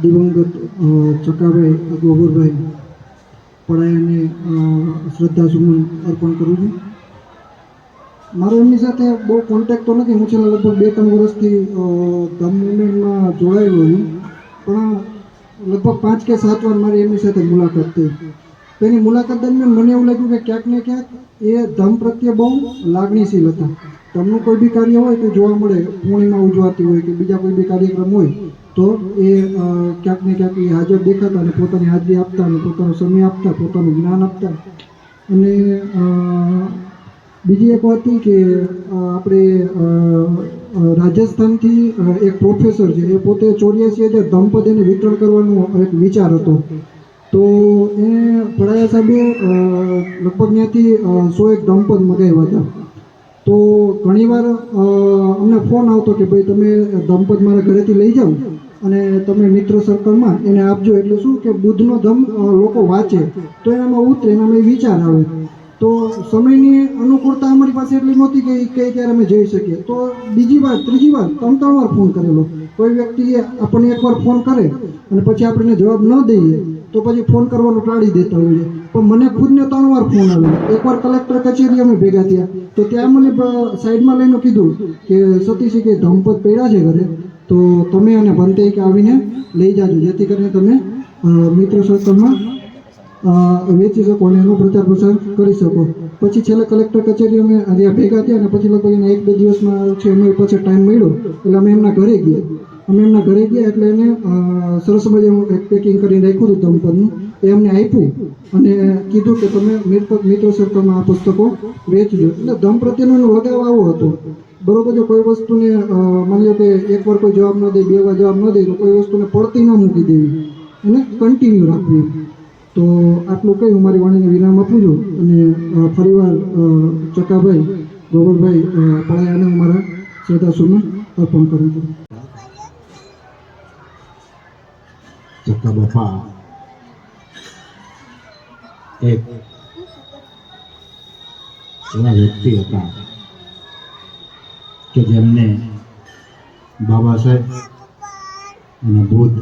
દિવંગત ચકાભાઈ ગોબરભાઈ પડાયાને શ્રદ્ધાસુમન અર્પણ કરું છું. મારો એમની સાથે બહુ કોન્ટેક્ટ તો નથી. હું છેલ્લા લગભગ 2-3 વર્ષથી ધમ મુવમેન્ટમાં જોડાયેલો છું, પણ લગભગ 5 કે 7 વાર મારી એમની સાથે મુલાકાત થઈ. તો એની મુલાકાત દરમિયાન મને એવું લાગ્યું કે ક્યાંક ને ક્યાંક એ ધમ પ્રત્યે બહુ લાગણીશીલ હતા. ધમનું કોઈ બી કાર્ય હોય તો જોવા મળે, પૂર્ણિમા ઉજવાતી હોય કે બીજા કોઈ બી કાર્યક્રમ હોય તો એ ક્યાંક ને ક્યાંક એ હાજર દેખાતા અને પોતાની હાજરી આપતા અને પોતાનો સમય આપતા, પોતાનું જ્ઞાન આપતા. અને બીજી એક વાત એ કે આપણે રાજસ્થાનથી એક પ્રોફેસર છે, એ પોતે 84,000 ધમપદીને વિતરણ કરવાનો એક વિચાર હતો. તો એ પડાયા સાહેબે લગભગ ત્યાંથી 101 ધમપદ મગાવ્યા હતા. તો ઘણીવાર અમને ફોન આવતો કે ભાઈ તમે ધમપદ મારા ઘરેથી લઈ જાઓ અને તમે મિત્ર સર્કલમાં એને આપજો, એટલે શું કે બુદ્ધનો ધમ લોકો વાંચે તો એનામાં ઉતરે, એનામાં વિચાર આવે. તો સમયની અનુકૂળતા અમારી પાસે એટલી નહોતી કે કઈ ત્યારે અમે જઈ શકીએ. તો બીજી વાર, ત્રીજી વાર, 3 વાર ફોન કરેલો. કોઈ વ્યક્તિએ આપણને એકવાર ફોન કરે અને પછી આપણે જવાબ ન દઈએ તો પછી ફોન કરવાનું ટાળી દેતા હોઈએ. પણ મને ખુદને 3 વાર ફોન આવ્યો. એકવાર કલેક્ટર કચેરી અમે ભેગા થયા તો ત્યાં મને સાઈડમાં લઈને કીધું કે સતીશી કે ધમપદ પડ્યા છે ઘરે, તો તમે અને ભંતે કે આવીને લઈ જાજો, જેથી કરીને તમે મિત્ર સર્કલમાં વેચી શકો અને એનો પ્રચાર પ્રસાર કરી શકો. પછી છેલ્લે કલેક્ટર કચેરી અમે ત્યાં ભેગા થયા અને પછી લગભગ એને 1-2 દિવસમાં છે અમે પછી ટાઈમ મળ્યો એટલે અમે એમના ઘરે ગયા. એટલે એને સરસ મજાનું એક પેકિંગ કરીને રાખ્યું હતું ધમપદનું, એ અમને આપ્યું અને કીધું કે તમે મિત્ર સર્કલમાં આ પુસ્તકો વેચજો. એટલે ધમ પ્રત્યેનો એનો લગાવ આવો હતો. બરોબર છે. કોઈ વસ્તુને માની લો કે એકવાર કોઈ જવાબ ન દે, 2 વાર જવાબ ન દે તો કોઈ વસ્તુને પડતી ન મૂકી દેવી, એને કન્ટિન્યુ રાખવી. તો આટલું કહી હું મારી વાણીને વિરામ આપું છું અને ફરીવાર ચકાભાઈ ગોબરભાઈ પડાયાને હું મારા શ્રદ્ધાસુમન અર્પણ કરું છું. ચક્કા બાપા એક એવા વ્યક્તિ હતા કે જેમને બાબા સાહેબ અને બુદ્ધ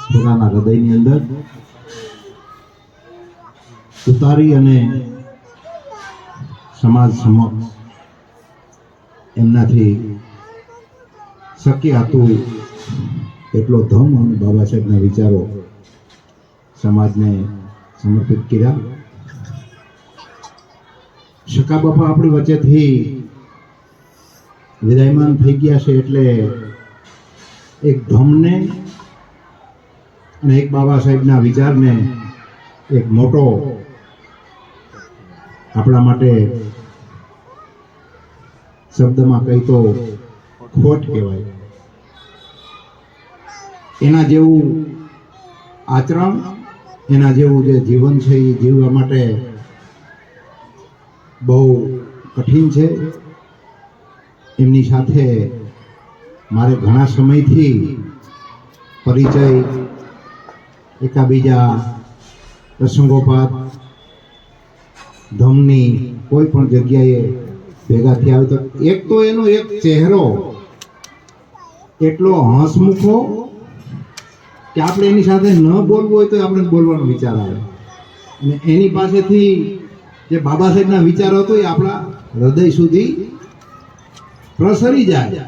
પોતાના હૃદયની અંદર ઉતારી અને સમાજ સમક્ષ એમનાથી શક્ય હતું એટલો ધમ અને બાબા સાહેબના વિચારો સમાજને સમર્પિત કર્યા. ચક્કા બાપા આપણી વચ્ચેથી વિદાયમાન થઈ ગયા છે એટલે એક ધમને અને એક બાબા સાહેબના વિચારને એક મોટો આપણા માટે શબ્દમાં કહી તો ખોટ કહેવાય. એના જેવું આચરણ, એના જેવું જે જીવન છે એ જીવવા માટે બહુ કઠિન છે. એમની સાથે મારે ઘણા સમયથી પરિચય, એકાબીજા પ્રસંગોપાત ધમની કોઈ પણ જગ્યાએ ભેગા થયા હોય તો એનો એક ચહેરો એટલો હસમુખો કે આપણે એની સાથે ન બોલવું હોય તો આપણે બોલવાનો વિચાર આવે. અને એની પાસેથી જે બાબા સાહેબના વિચારો હતો એ આપણા હૃદય સુધી પ્રસરી જાય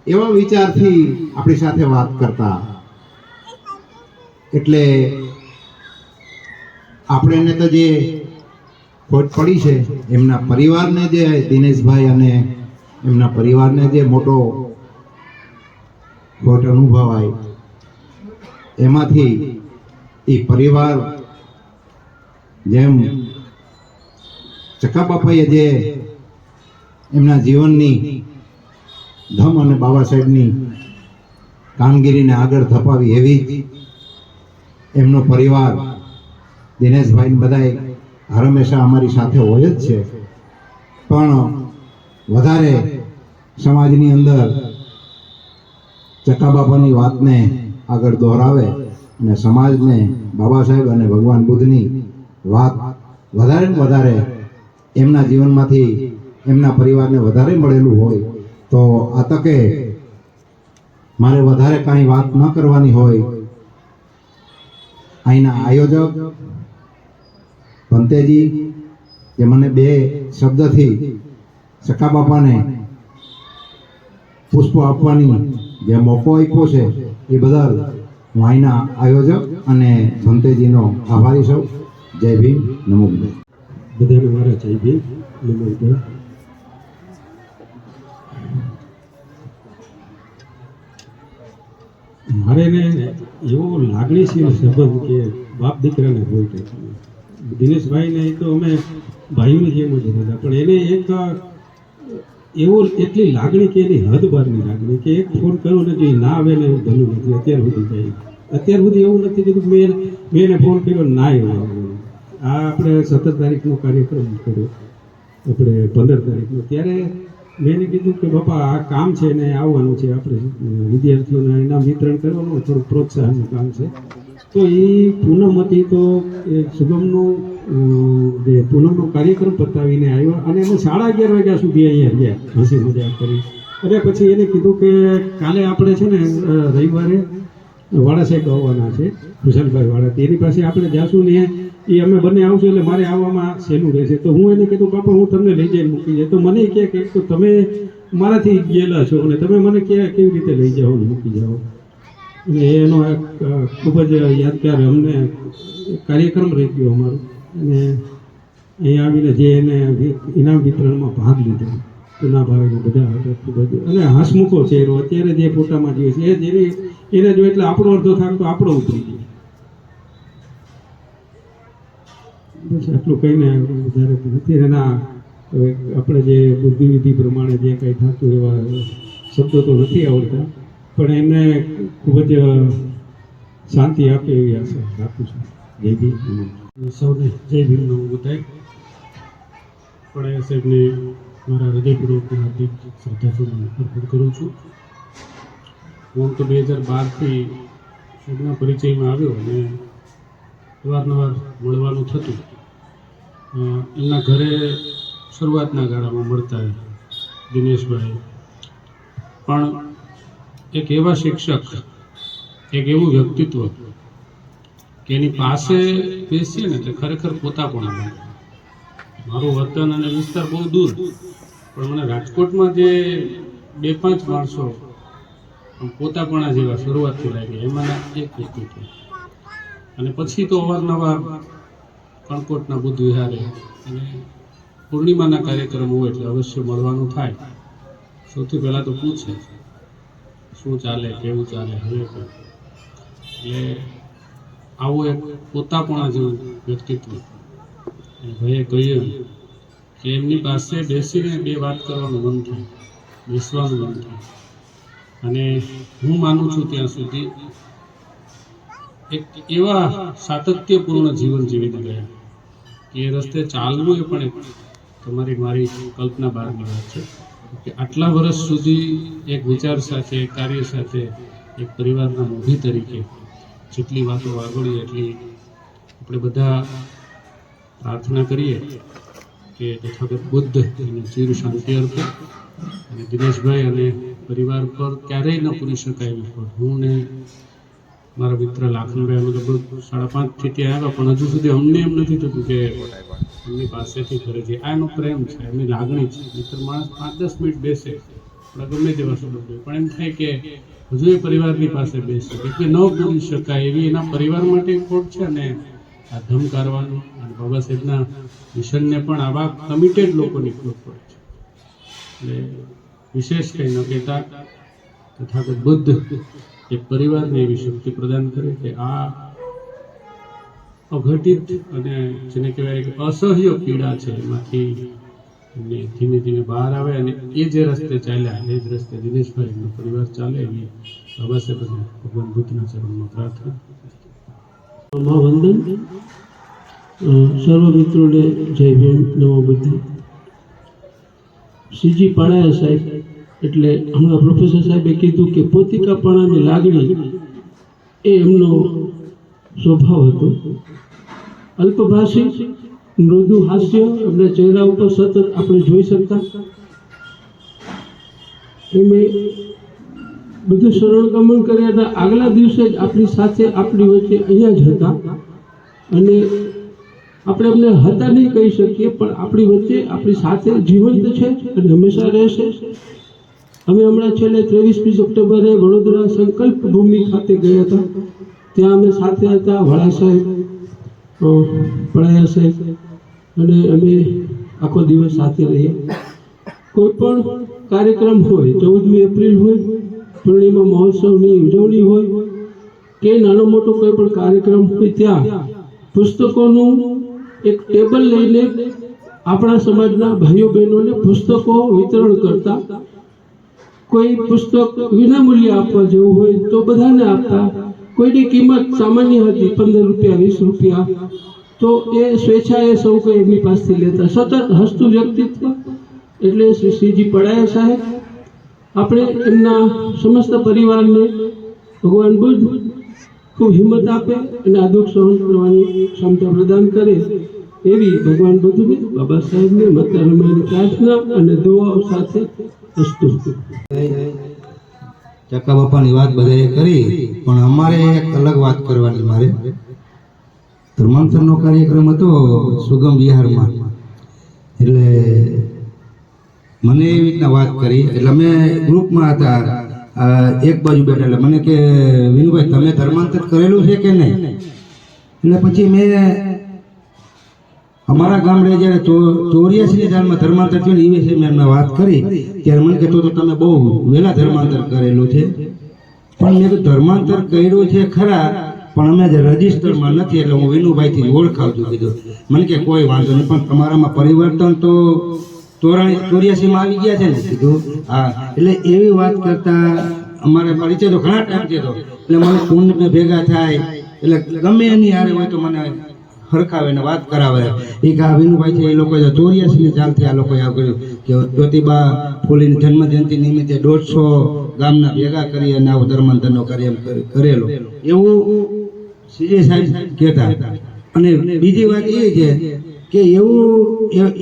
એવા વિચારથી આપણી સાથે વાત કરતા. એટલે આપણે એને તો જે ખોટ પડી છે એમના પરિવારને, જે દિનેશભાઈ અને એમના પરિવારને જે મોટો ખોટ અનુભવાય એમાંથી એ પરિવાર જેમ ચક્કા બાપાએ જે એમના જીવનની ધમ અને બાબા સાહેબની કામગીરીને આગળ ધપાવી એવી જ એમનો પરિવાર દિનેશભાઈ બધાએ હંમેશા અમારી સાથે હોય જ છે. પણ વધારે સમાજની અંદર ચક્કા બાપાની વાતને આગળ દોહરાવે અને સમાજને બાબા સાહેબ અને ભગવાન બુદ્ધની વાત વધારે ને વધારે એમના જીવનમાંથી એમના પરિવારને વધારે મળેલું હોય તો આ તકે મારે વધારે કાંઈ વાત ન કરવાની હોય, અહીંના આયોજક ભંતેજી જે મને 2 શબ્દથી સખા બાપાને પુષ્પ આપવાની જે મોકો આપ્યો છે એ બદલ હું અહીંના આયોજક અને ભંતેજીનો આભારી છું. જય ભીમ, નમો બુદ્ધાય. બધાને મારા જય ભીમ, નમો બુદ્ધાય. મારે ને એવો લાગણીશીલ સંબંધ કે બાપ દીકરાને હોય તો દિનેશભાઈને તો અમે ભાઈઓની જેમ જ હતા, પણ એને એક એવો એટલી લાગણી કે એની હદ બહારની લાગણી કે એક ફોન કરો ને જો એ ના આવે ને એવું બન્યું નથી અત્યાર સુધી. અત્યાર સુધી એવું નથી કીધું મેં એને ફોન કર્યો ના આવ્યો. આ આપણે 17 તારીખનો કાર્યક્રમ કર્યો, આપણે 15 તારીખનો, ત્યારે મેં એને કીધું કે બાપા આ કામ છે ને આવવાનું છે, આપણે વિદ્યાર્થીઓને ઇનામ વિતરણ કરવાનું, થોડું પ્રોત્સાહનનું કામ છે. તો એ પૂનમ હતી, તો એ શુભમનું જે પૂનમનો કાર્યક્રમ પતાવીને આવ્યો અને અમે 11:30 વાગ્યા સુધી અહીંયા રહ્યા, હસી મજાક કરી. અને પછી એને કીધું કે કાલે આપણે છે ને રવિવારે વાળા સાહેબ આવવાના છે, ભૂષણભાઈ વાળા, એની પાસે આપણે જાશું ને એ અમે બંને આવશું એટલે મારે આવવામાં સહેલું રહેશે. તો હું એને કીધું બાપા હું તમને લઈ જઈને મૂકી જાય. તો મને કહે કે તો તમે મારાથી ગયેલા છો અને તમે મને કેવી રીતે લઈ જાઓ ને મૂકી જાઓ. અને એનો એક ખૂબ જ યાદગાર અમને કાર્યક્રમ રહી ગયો અમારો. અને અહીંયા આવીને જે એને ઇનામ વિતરણમાં ભાગ લીધો, પૂના ભાઈ બધા હતા, ખૂબ જ અને હસમુખો ચહેરો અત્યારે જે ફોટામાં જોઈએ છે એ જેની એને જો એટલે આપણો અડધો થાક તો આપણો ઉતરી ગયો. બસ આટલું કહીને વધારે નથી. એના આપણે જે બુદ્ધિવિધિ પ્રમાણે જે કંઈ થતું એવા શબ્દો તો નથી આવડતા, પણ એને ખૂબ જ શાંતિ આપે એવી આશા રાખું છું. જય ભીમ. સૌને જય ભીમનો બધાય. પણ સાહેબને મારા હૃદયપૂર્વક હાર્દિક શ્રદ્ધાસુમન અર્પણ કરું છું. હું તો 2012થી સાહેબના પરિચયમાં આવ્યો અને અવારનવાર મળવાનું થતું. એમના ઘરે શરૂઆતના ગાળામાં મળતા દિનેશભાઈ, પણ એક એવા શિક્ષક, એક એવું વ્યક્તિત્વ કે એની પાસે બેસીએ ને એટલે ખરેખર પોતાપણા મળે. મારું વતન અને વિસ્તાર બહુ દૂર, પણ મને રાજકોટમાં જે 2-5 માણસો પોતાપણા જેવા શરૂઆતથી લાગ્યા, એમાંના એક વ્યક્તિત્વ. અને પછી તો અવારનવાર કણકોટના બુદ્ધ વિહારે અને પૂર્ણિમાના કાર્યક્રમો હોય એટલે અવશ્ય મળવાનું થાય. સૌથી પહેલાં તો પૂછે શું ચાલે, કેવું ચાલે, હવે એટલે આવું એક પોતાપણા જેવું વ્યક્તિત્વ. ભાઈએ કહ્યું કે એમની પાસે બેસીને 2 વાત કરવાનું મન થાય, બેસવાનું મન થાય. અને હું માનું છું ત્યાં સુધી એક એવા સાતત્યપૂર્ણ જીવન જીવીને ગયા કે એ રસ્તે ચાલવું એ પણ એક મારી કલ્પના બહારની વાત છે કે આટલા વર્ષ સુધી એક વિચાર સાથે, એક કાર્ય સાથે, એક પરિવારના મોભી તરીકે જેટલી વાતો વાગળી એટલી આપણે બધા પ્રાર્થના કરીએ કે તથાગત બુદ્ધ એને ચિર શાંતિ અર્પે. અને દિનેશભાઈ અને પરિવાર પર ક્યારેય ન પૂરી શકાય એવી ફળ. હું ને મારા મિત્ર લાખનભાઈ અમે લગભગ 5:30થી ત્યાં આવ્યા, પણ હજુ સુધી અમને એમ નથી થતું કે એમની પાસેથી ઘરે જઈએ. આ એનો પ્રેમ છે, એમની લાગણી છે. મિત્ર માણસ 5-10 મિનિટ બેસે, આપણે ગમે તેવા સંબંધ હોય, પણ એમ થાય કે હજુ એ પરિવારની પાસે બેસે, એટલે ન પૂરી શકાય એવી એના પરિવાર માટે ખોટ છે. અને આ ધમકારવાનું અને બાબા સાહેબના મિશનને પણ આવા કમિટેડ લોકોની ખોટ પડે છે. એટલે વિશેષ કંઈ ન કહેતા તથાગત બુદ્ધ એ પરિવારને એવી શક્તિ પ્રદાન કરે કે આ અઘટિત અને જેને કહેવાય કે અસહ્ય પીડા છે એમાંથી ધીમે ધીમે બહાર આવે અને એ જે રસ્તે ચાલ્યા એ જ રસ્તે દિનેશભાઈનો પરિવાર ચાલે એવી બાબા સાહેબ ભગવાન બુદ્ધના ચરણમાં પ્રાર્થના. વંદન. સર્વ મિત્રોને જય ભીમ, નમો બુદ્ધ. સીજી પાણાયા સાહેબ એટલે હમણાં પ્રોફેસર સાહેબે કીધું કે પોતિકાપણાની લાગણી એ એમનો સ્વભાવ હતો. અલ્પભાષી, મૃદુ હાસ્ય એમના ચહેરા ઉપર સતત આપણે જોઈ શકતા. એમે બધું સરળગમન કર્યા આગલા દિવસે જ આપણી સાથે આપણી વચ્ચે અહીંયા જ હતા અને આપણે એમને હતા નહીં કહી શકીએ પણ આપણી વચ્ચે આપણી સાથે જીવંત છે અને હંમેશા રહેશે. અમે હમણાં છેલ્લે 23મી સપ્ટેમ્બરે વડોદરા સંકલ્પ ભૂમિ ખાતે ગયા હતા. ત્યાં અમે સાથે હતા, વાળા સાહેબ, પડાયા સાહેબ અને અમે આખો દિવસ સાથે રહ્યા. કોઈ પણ કાર્યક્રમ હોય, 14મી એપ્રિલ હોય, પૂર્ણિમા મહોત્સવની ઉજવણી હોય કે નાનો મોટો કોઈ પણ કાર્યક્રમ હોય, ત્યાં પુસ્તકોનું એક ટેબલ લઈને આપણા સમાજના ભાઈઓ બહેનોને પુસ્તકો વિતરણ કરતા. કોઈ પુસ્તક વિનામૂલ્યે આપવા જેવું હોય તો બધાને આપતા. કોઈની કિંમત સામાન્ય હતી, 15 રૂપિયા, 20 રૂપિયા, તો એ સ્વેચ્છાએ સૌ કોઈ એમની પાસેથી લેતા. સતત હસતું વ્યક્તિત્વ એટલે શ્રીજી પડાયા સાહેબ. આપણે એમના સમસ્ત પરિવારને ભગવાન બુદ્ધ ખૂબ હિંમત આપે અને આ દુઃખ સહન કરવાની ક્ષમતા પ્રદાન કરે એવી ભગવાન બુદ્ધને, બાબા સાહેબને, માતા રમાની પ્રાર્થના અને દુઆઓ સાથે અસ્તુ. ચક્કા બાપાની વાત બધાએ કરી, પણ અમારે એક અલગ વાત કરવાની. મારે ધર્માંતરનો કાર્યક્રમ હતો સુગમ વિહારમાં, એટલે મને એવી રીતના વાત કરી. એટલે અમે ગ્રુપમાં હતા, એક બાજુ બેઠા. એટલે મને કે વિનુભાઈ તમે ધર્માંતર કરેલું છે કે નહીં? એટલે પછી મેં અમારા ગામડે જ્યારે 84ની સાલમાં ધર્માંતર થયું ને એ વિશે મેં એમને વાત કરી, ત્યારે મને કહેતો તો તમે બહુ વહેલા ધર્માંતર કરેલું છે. પણ મેં ધર્માંતર કર્યું છે ખરા, પણ અમે જે રજિસ્ટરમાં નથી, એટલે હું વિનુભાઈથી ઓળખાવું છું કીધું. મને કે કોઈ વાંધો નહીં, પણ તમારામાં પરિવર્તન તો 84માં આવી ગયા છે ને કીધું. હા, એટલે એવી વાત કરતા અમારે પરિચય તો ઘણા ટાઈમ થયો, એટલે મને કુંડ ભેગા થાય એટલે ગમે એની હારે હોય તો મને હરખાવે ને વાત કરાવે. એ કે આ વિનુભાઈ છે, એ લોકોએ 84ની સાલથી આ લોકોએ આવું કર્યું કે જ્યોતિબા ફૂલેની જન્મજયંતિ નિમિત્તે 150 ગામના ભેગા કરી અને આવું ધર્માંતરનો કાર્ય કરેલો એવું સીએ સાહેબ કહેતા. અને બીજી વાત એ છે કે એવું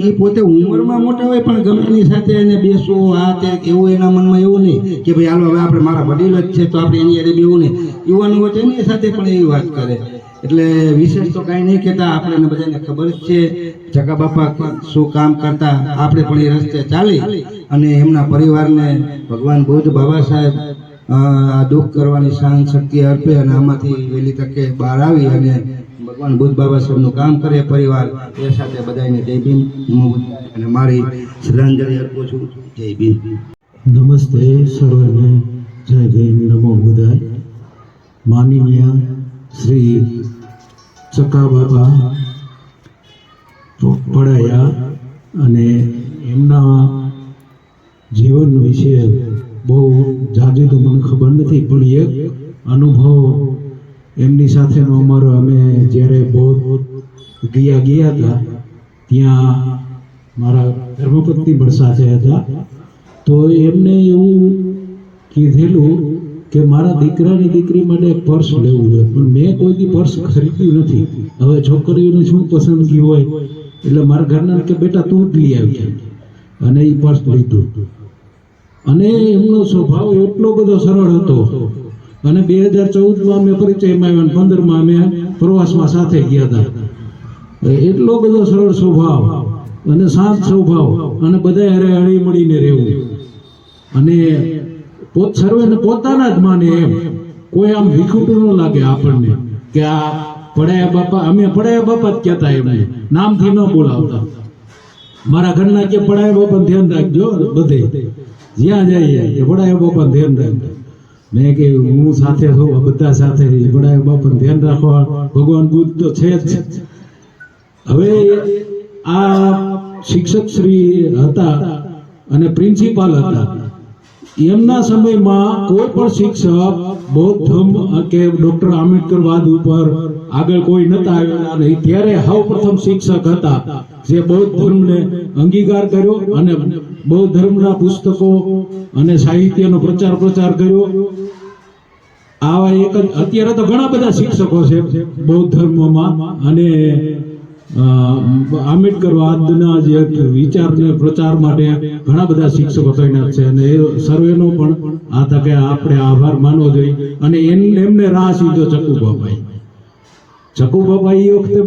એ પોતે ઉંમરમાં મોટા હોય પણ ગમે એની સાથે એને બેસવું, આ તે એવું એના મનમાં એવું નહીં કે ભાઈ હાલો હવે આપણે મારા વડીલ જ છે તો આપણે એની યારે બેવું નહીં. યુવાનો હોય એની સાથે પણ એવી વાત કરે. એટલે વિશેષ તો કાંઈ નહીં કહેતા, આપણે બધાને ખબર જ છે ચકા બાપા શું કામ કરતા. આપણે પણ એ રસ્તે ચાલી અને એમના પરિવારને ભગવાન બુદ્ધ બાબા સાહેબ આ દુઃખ કરવાની સહન શક્તિ અર્પે અને આમાંથી વહેલી તકે બહાર આવી અને ભગવાન બુદ્ધ બાબા સાહેબનું કામ કરે પરિવાર. એ સાથે બધાને જય ભીમ, અને મારી શ્રદ્ધાંજલિ અર્પું છું. જય ભીમ. નમસ્તે સર્વને, જય ભીમ, નમો બુદ્ધાય. માનનીય શ્રી ચકા બાપા પડાયા અને એમના જીવન વિશે બહુ જાજુ તો મને ખબર નથી, પણ એક અનુભવ એમની સાથેનો અમારો, અમે જ્યારે બહુ ગયા હતા ત્યાં મારા ધર્મપત્ની પણ સાથે હતા. તો એમને એવું કીધેલું કે મારા દીકરાની દીકરી માટે એક પર્સ લેવું છે, પણ મેં કોઈ દી પર્સ ખરીદ્યું નથી. હવે છોકરીઓની શું પસંદગી હોય એટલે મારા ઘરના કે બેટા તું જ લઈ આવી, અને એ પર્સ લીધું. અને એમનો સ્વભાવ એટલો બધો સરળ હતો. અને 2014માં અમે પરિચયમાં આવ્યા, 15માં અમે પ્રવાસમાં સાથે ગયા હતા. એટલો બધો સરળ સ્વભાવ અને શાંત સ્વભાવ, અને બધા હારે હળી મળીને રહેવું, અને સર્વેને પોતાના જ માને એમ. કોઈ આમ વિખૂટું ન લાગે આપણને કે આ પડાયા બાપા. અમે પડાયા બાપા જ કહેતા, એમને નામથી ન બોલાવતા. મારા ઘરના કે પડાયા બાપાને ધ્યાન રાખજો, બધે જ્યાં જઈએ કે પડાયા બાપાને ધ્યાન રાખજો. મેં કે હું સાથે છું, બધા સાથે પડાયા બાપાને ધ્યાન રાખવા. ભગવાન બુદ્ધ તો છે જ. હવે આ શિક્ષક શ્રી હતા અને પ્રિન્સિપાલ હતા. એમના સમયમાં કોઈ પણ શિક્ષક બૌદ્ધ ધર્મ કે ડોક્ટર આંબેડકરવાદ ઉપર આગળ કોઈ નતા આવેલા, અને ત્યારે સૌ પ્રથમ શિક્ષક હતા જે બૌદ્ધ ધર્મને અંગીકાર કર્યો અને બૌદ્ધ ધર્મના પુસ્તકો અને સાહિત્યનો પ્રચાર કર્યો. આવા એક જ અત્યારે તો ઘણા બધા શિક્ષકો છે બૌદ્ધ ધર્મમાં, અને આંબેડકરવાદના જે વિચારને પ્રચાર માટે ઘણા બધા શિક્ષકો તૈનાત છે અને એ સર્વેનો પણ આ તકે આપણે આભાર માનવો જોઈએ. અને એમને રાહ સીધો ચકુબાબાઈ એ વખતે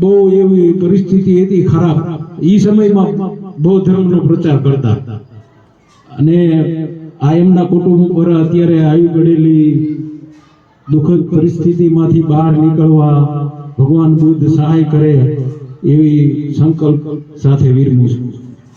બહુ એવી પરિસ્થિતિ હતી ખરાબ. એ સમયમાં બૌદ્ધ ધર્મનો પ્રચાર કરતા અને આ એમના કુટુંબ પર અત્યારે આવી પડેલી દુઃખદ પરિસ્થિતિમાંથી બહાર નીકળવા ભગવાન બુદ્ધ સહાય કરે એવી સંકલ્પ સાથે વિરમું છું.